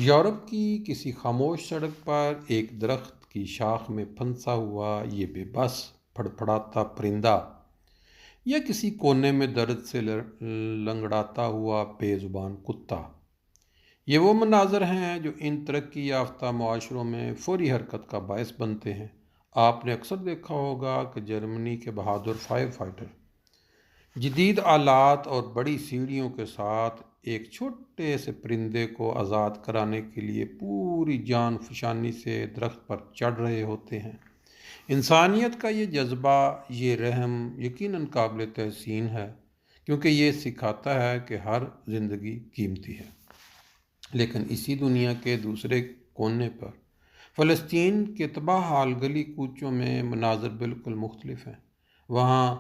Europe کی کسی خاموش سڑک پر ایک درخت کی شاخ میں پھنسا ہوا یہ بے بس پھڑپھڑاتا پرندہ، یا کسی کونے میں درد سے لنگڑاتا ہوا بے زبان کتا، یہ وہ مناظر ہیں جو ان ترقی یافتہ معاشروں میں فوری حرکت کا باعث بنتے ہیں۔ آپ نے اکثر دیکھا ہوگا کہ جرمنی کے بہادر فائر فائٹر جدید آلات اور بڑی سیڑھیوں کے ساتھ ایک چھوٹے سے پرندے کو آزاد کرانے کے لیے پوری جان فشانی سے درخت پر چڑھ رہے ہوتے ہیں۔ انسانیت کا یہ جذبہ، یہ رحم یقیناً قابل تحسین ہے، کیونکہ یہ سکھاتا ہے کہ ہر زندگی قیمتی ہے۔ لیکن اسی دنیا کے دوسرے کونے پر فلسطین کے تباہ حال گلی کوچوں میں مناظر بالکل مختلف ہیں۔ وہاں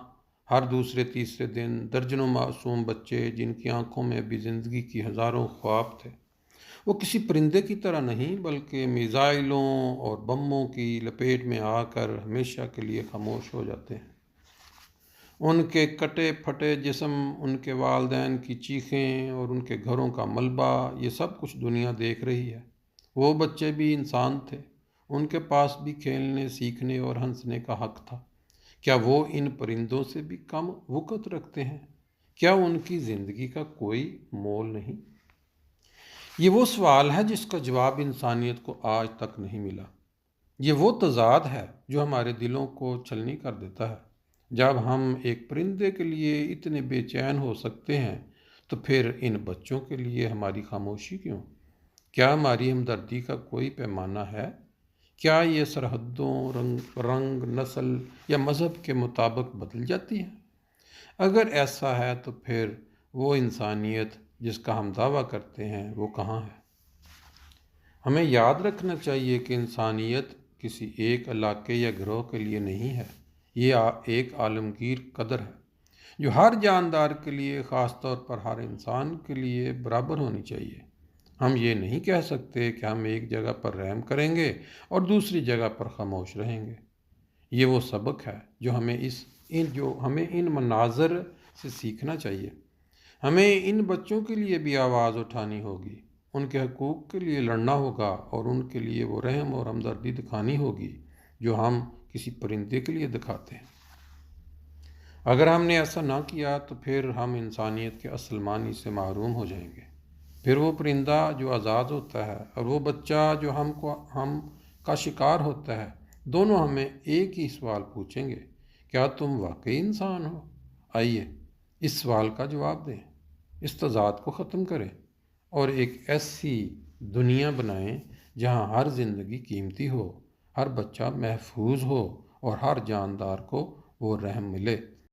ہر دوسرے تیسرے دن درجنوں معصوم بچے، جن کی آنکھوں میں ابھی زندگی کی ہزاروں خواب تھے، وہ کسی پرندے کی طرح نہیں بلکہ میزائلوں اور بموں کی لپیٹ میں آ کر ہمیشہ کے لیے خاموش ہو جاتے ہیں۔ ان کے کٹے پھٹے جسم، ان کے والدین کی چیخیں اور ان کے گھروں کا ملبہ، یہ سب کچھ دنیا دیکھ رہی ہے۔ وہ بچے بھی انسان تھے، ان کے پاس بھی کھیلنے، سیکھنے اور ہنسنے کا حق تھا۔ کیا وہ ان پرندوں سے بھی کم وقت رکھتے ہیں؟ کیا ان کی زندگی کا کوئی مول نہیں؟ یہ وہ سوال ہے جس کا جواب انسانیت کو آج تک نہیں ملا۔ یہ وہ تضاد ہے جو ہمارے دلوں کو چھلنی کر دیتا ہے۔ جب ہم ایک پرندے کے لیے اتنے بے چین ہو سکتے ہیں تو پھر ان بچوں کے لیے ہماری خاموشی کیوں؟ کیا ہماری ہمدردی کا کوئی پیمانہ ہے؟ کیا یہ سرحدوں، رنگ، نسل یا مذہب کے مطابق بدل جاتی ہے؟ اگر ایسا ہے تو پھر وہ انسانیت جس کا ہم دعویٰ کرتے ہیں وہ کہاں ہے؟ ہمیں یاد رکھنا چاہیے کہ انسانیت کسی ایک علاقے یا گروہ کے لیے نہیں ہے، یہ ایک عالمگیر قدر ہے جو ہر جاندار کے لیے، خاص طور پر ہر انسان کے لیے برابر ہونی چاہیے۔ ہم یہ نہیں کہہ سکتے کہ ہم ایک جگہ پر رحم کریں گے اور دوسری جگہ پر خاموش رہیں گے۔ یہ وہ سبق ہے جو ہمیں ان مناظر سے سیکھنا چاہیے۔ ہمیں ان بچوں کے لیے بھی آواز اٹھانی ہوگی، ان کے حقوق کے لیے لڑنا ہوگا اور ان کے لیے وہ رحم اور ہمدردی دکھانی ہوگی جو ہم کسی پرندے کے لیے دکھاتے ہیں۔ اگر ہم نے ایسا نہ کیا تو پھر ہم انسانیت کے اصل معنی سے محروم ہو جائیں گے۔ پھر وہ پرندہ جو آزاد ہوتا ہے اور وہ بچہ جو ہم کا شکار ہوتا ہے، دونوں ہمیں ایک ہی سوال پوچھیں گے: کیا تم واقعی انسان ہو؟ آئیے اس سوال کا جواب دیں، اس تضاد کو ختم کریں اور ایک ایسی دنیا بنائیں جہاں ہر زندگی قیمتی ہو، ہر بچہ محفوظ ہو اور ہر جاندار کو وہ رحم ملے۔